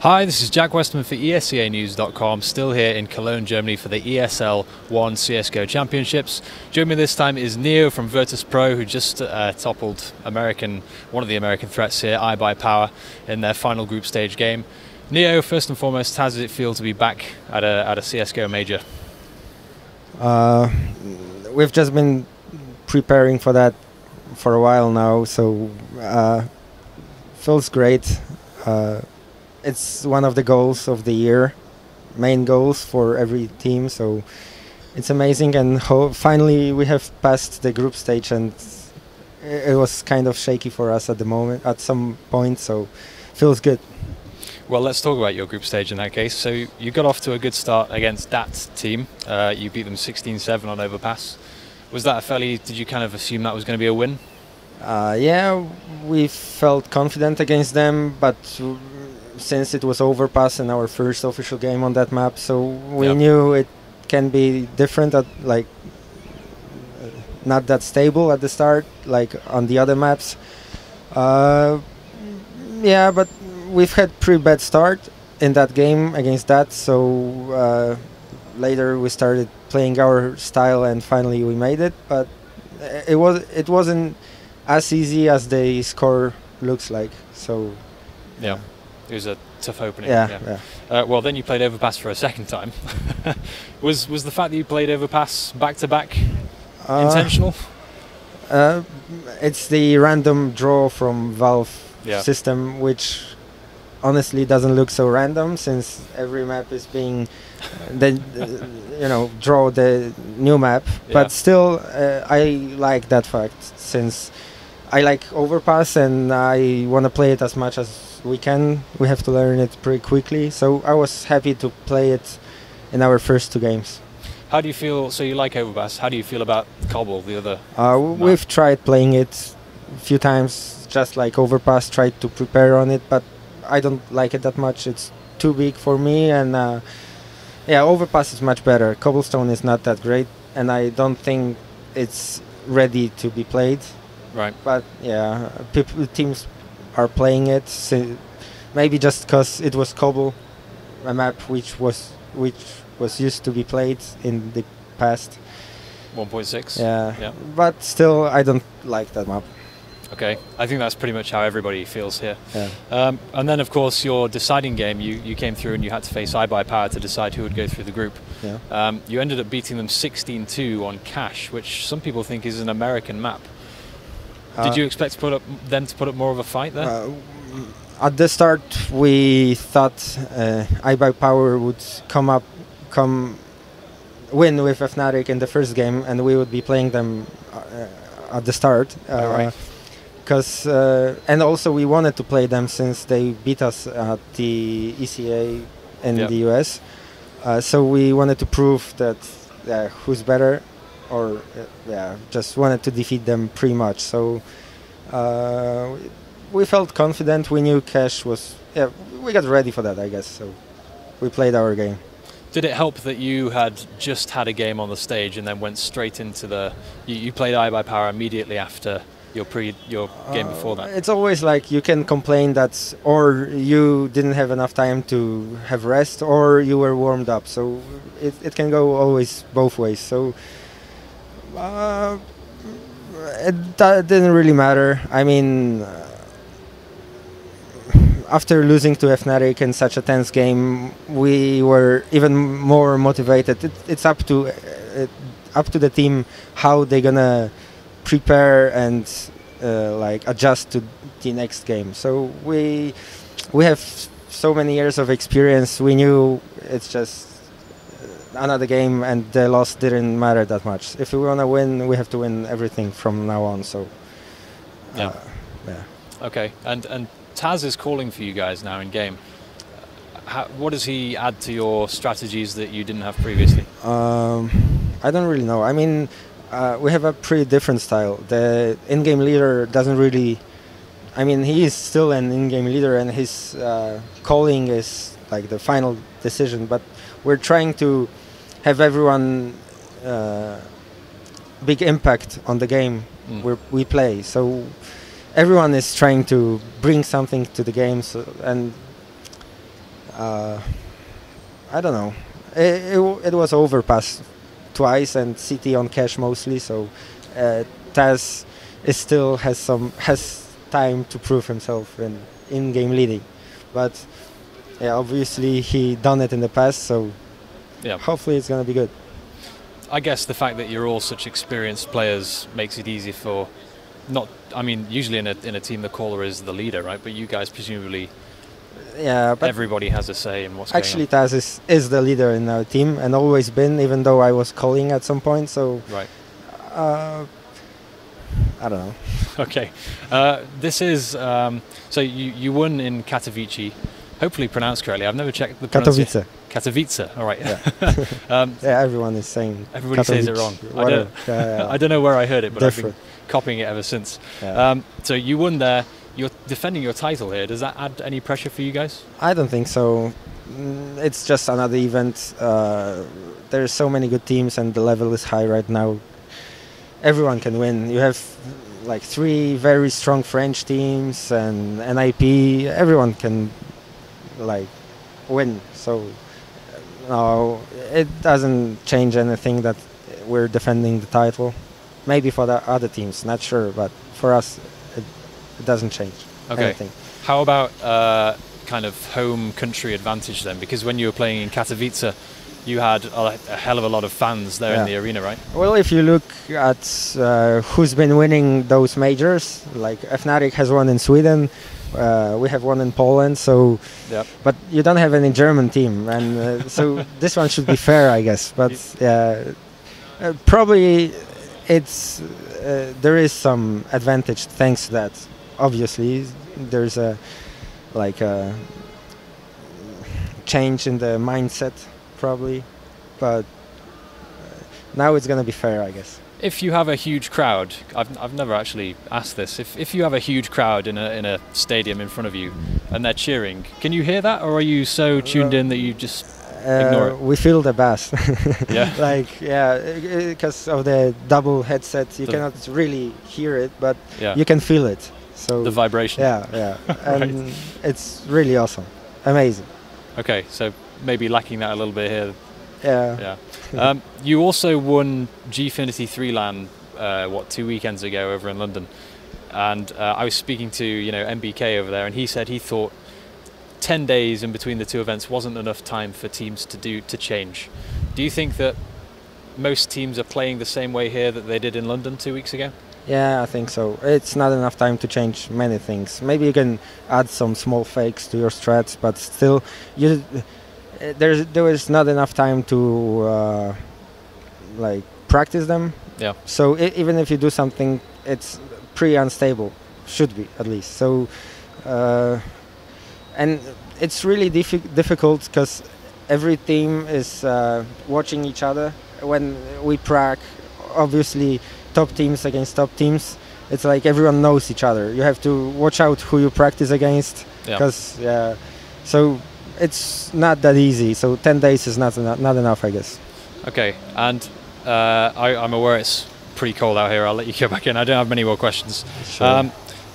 Hi, this is Jack Westman for ESCAnews.com, still here in Cologne, Germany for the ESL 1 CSGO Championships. Joining me this time is Neo from Virtus Pro, who just toppled one of the American threats here, iBuyPower, in their final group stage game. Neo, first and foremost, how does it feel to be back at a CSGO major? We've just been preparing for that for a while now, so feels great. It's one of the goals of the year, main goals for every team, so it's amazing. And finally we have passed the group stage, and it was kind of shaky for us at some point, so feels good. Well, let's talk about your group stage in that case. So you got off to a good start against that team. You beat them 16-7 on Overpass. Was that did you kind of assume that was going to be a win? Yeah, we felt confident against them, but since it was Overpass and our first official game on that map, so we knew it can be different, not that stable at the start, like on the other maps. Yeah, but we've had pretty bad start in that game against that, so later we started playing our style and finally we made it, but it wasn't as easy as the score looks like, so yeah. It was a tough opening. Yeah. Well, then you played Overpass for a second time. Was the fact that you played Overpass back-to-back intentional? It's the random draw from Valve system, which honestly doesn't look so random, since every map is being draw the new map. But still, I like that fact, since I like Overpass and I want to play it as much as we can. We have to learn it pretty quickly, so I was happy to play it in our first two games. How do you feel? So you like Overpass. How do you feel about Cobble, the other? We've tried playing it a few times, just like Overpass, tried to prepare on it, but I don't like it that much. It's too big for me, and Overpass is much better. Cobblestone is not that great, and I don't think it's ready to be played. Right. But yeah, teams are playing it, so maybe just because it was Cobble, a map which was used to be played in the past. 1.6. Yeah. But still, I don't like that map. Okay, I think that's pretty much how everybody feels here. Yeah. And then, of course, your deciding game, you came through and you had to face iBuyPower to decide who would go through the group. Yeah. You ended up beating them 16-2 on Cache, which some people think is an American map. Did you expect them to put up more of a fight there? At the start, we thought iBuyPower would win with Fnatic in the first game, and we would be playing them at the start. Right. And also we wanted to play them since they beat us at the ECA in the US. So we wanted to prove that who's better, or just wanted to defeat them pretty much. So we felt confident. We knew Cache was. We got ready for that, I guess. So we played our game. Did it help that you had just had a game on the stage and then went straight into you played iBuyPower immediately after your game before that? It's always like you can complain that or you didn't have enough time to have rest, or you were warmed up. So it can go always both ways. So it didn't really matter. I mean, after losing to Fnatic in such a tense game, we were even more motivated. It's up to the team how they're gonna prepare and adjust to the next game. So we have so many years of experience. We knew it's just another game, and the loss didn't matter that much. If we want to win, we have to win everything from now on. So yeah. Okay, and Taz is calling for you guys now in game. What does he add to your strategies that you didn't have previously? I don't really know. I mean, we have a pretty different style. The in-game leader doesn't really. I mean, he is still an in-game leader, and his calling is like the final decision. But we're trying to have everyone big impact on the game where we play. So everyone is trying to bring something to the game, and I don't know. It was overpass twice and CT on cash mostly, so Taz is still has time to prove himself in game leading, but yeah, obviously he done it in the past, so yeah, hopefully it's gonna be good. I guess the fact that you're all such experienced players makes it easy for not. I mean, usually in a team the caller is the leader, right? But you guys presumably. Yeah, but everybody has a say in what's actually going on. Taz is the leader in our team and always been, even though I was calling at some point. So right. I don't know. Okay, this is so you won in Katowice. Hopefully pronounced correctly. I've never checked the pronunciation. Katowice. All right. Yeah. Yeah, everyone is saying. Everybody says it wrong. I don't know where I heard it, but different. I've been copying it ever since. Yeah. So you won there. You're defending your title here. Does that add any pressure for you guys? I don't think so. It's just another event. There's so many good teams and the level is high right now. Everyone can win. You have like 3 very strong French teams and NIP. Everyone can like win. So no, it doesn't change anything that we're defending the title. Maybe for the other teams, not sure, but for us it doesn't change anything. How about kind of home country advantage then? Because when you were playing in Katowice, you had a hell of a lot of fans there in the arena, right? Well, if you look at who's been winning those majors, like Fnatic has won in Sweden, we have one in Poland, so but you don't have any German team, and so this one should be fair, I guess. But probably it's there is some advantage thanks to that. Obviously, there's a change in the mindset, probably, but now it's gonna be fair, I guess. If you have a huge crowd, I've never actually asked this. If you have a huge crowd in a stadium in front of you and they're cheering, can you hear that, or are you so tuned in that you just ignore it? We feel the bass. Yeah. Because of the double headset, you cannot really hear it, but you can feel it. So the vibration. Yeah, and it's really awesome, amazing. Okay, so maybe lacking that a little bit here. Yeah. You also won Gfinity 3 LAN 2 weekends ago over in London, and I was speaking to MBK over there, and he said he thought 10 days in between the 2 events wasn't enough time for teams to change. Do you think that most teams are playing the same way here that they did in London 2 weeks ago? Yeah, I think so. It's not enough time to change many things. Maybe you can add some small fakes to your strats, but still, there is not enough time to practice them. Yeah. So even if you do something, it's pretty unstable. Should be, at least. So, and it's really difficult because every team is watching each other when we prac. Obviously, top teams against top teams. It's like everyone knows each other. You have to watch out who you practice against, because so it's not that easy. So 10 days is not enough, I guess. Okay, and I'm aware it's pretty cold out here. I'll let you go back in. I don't have many more questions. Sure.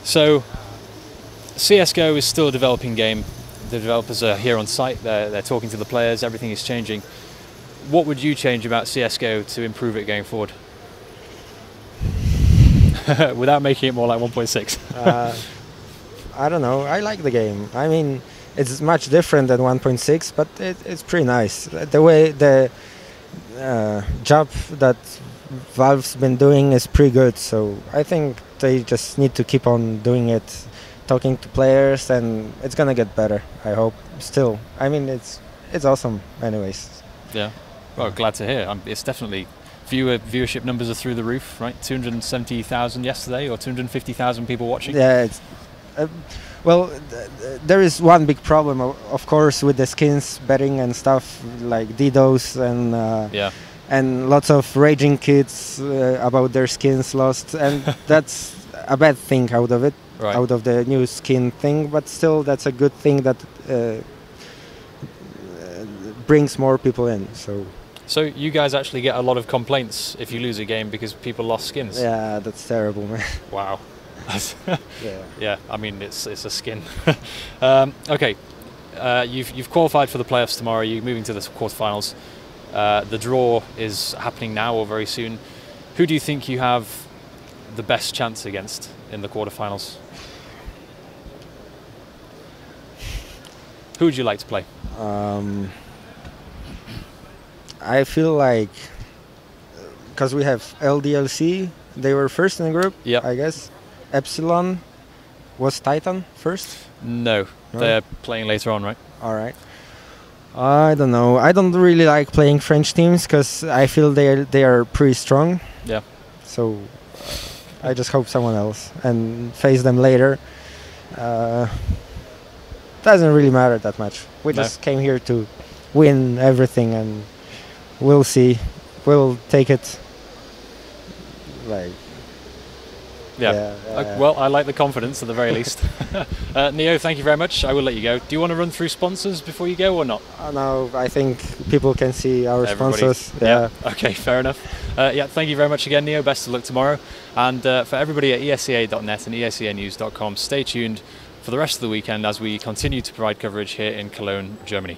So CSGO is still a developing game. The developers are here on site. They're talking to the players. Everything is changing. What would you change about CSGO to improve it going forward? Without making it more like 1.6. I don't know. I like the game. I mean, it's much different than 1.6, but it's pretty nice. The way the job that Valve's been doing is pretty good. So I think they just need to keep on doing it, talking to players, and it's gonna get better. I hope. Still, I mean, it's awesome. Anyways. Yeah. Well, glad to hear. It's definitely. Viewership numbers are through the roof, right? 270,000 yesterday, or 250,000 people watching. Yeah, it's, well, there is one big problem, of course, with the skins betting and stuff like DDoS and lots of raging kids about their skins lost, and that's a bad thing out of it, out of the new skin thing. But still, that's a good thing that brings more people in. So you guys actually get a lot of complaints if you lose a game because people lost skins? Yeah, that's terrible, man. Wow. Yeah. Yeah, I mean, it's a skin. Okay, you've qualified for the playoffs tomorrow. You're moving to the quarterfinals. The draw is happening now or very soon. Who do you think you have the best chance against in the quarterfinals? Who would you like to play? I feel like because we have LDLC, they were first in the group. Yeah, I guess. Epsilon was Titan first. No, they're playing later on, right? All right. I don't know. I don't really like playing French teams because I feel they are pretty strong. Yeah. So I just hope someone else and face them later. Doesn't really matter that much. We just came here to win everything, and we'll see. We'll take it. Well, I like the confidence at the very least. Neo, thank you very much. I will let you go. Do you want to run through sponsors before you go or not? No, I think people can see our sponsors. Yeah. Okay, fair enough. Thank you very much again, Neo. Best of luck tomorrow. And for everybody at esca.net and escanews.com, stay tuned for the rest of the weekend as we continue to provide coverage here in Cologne, Germany.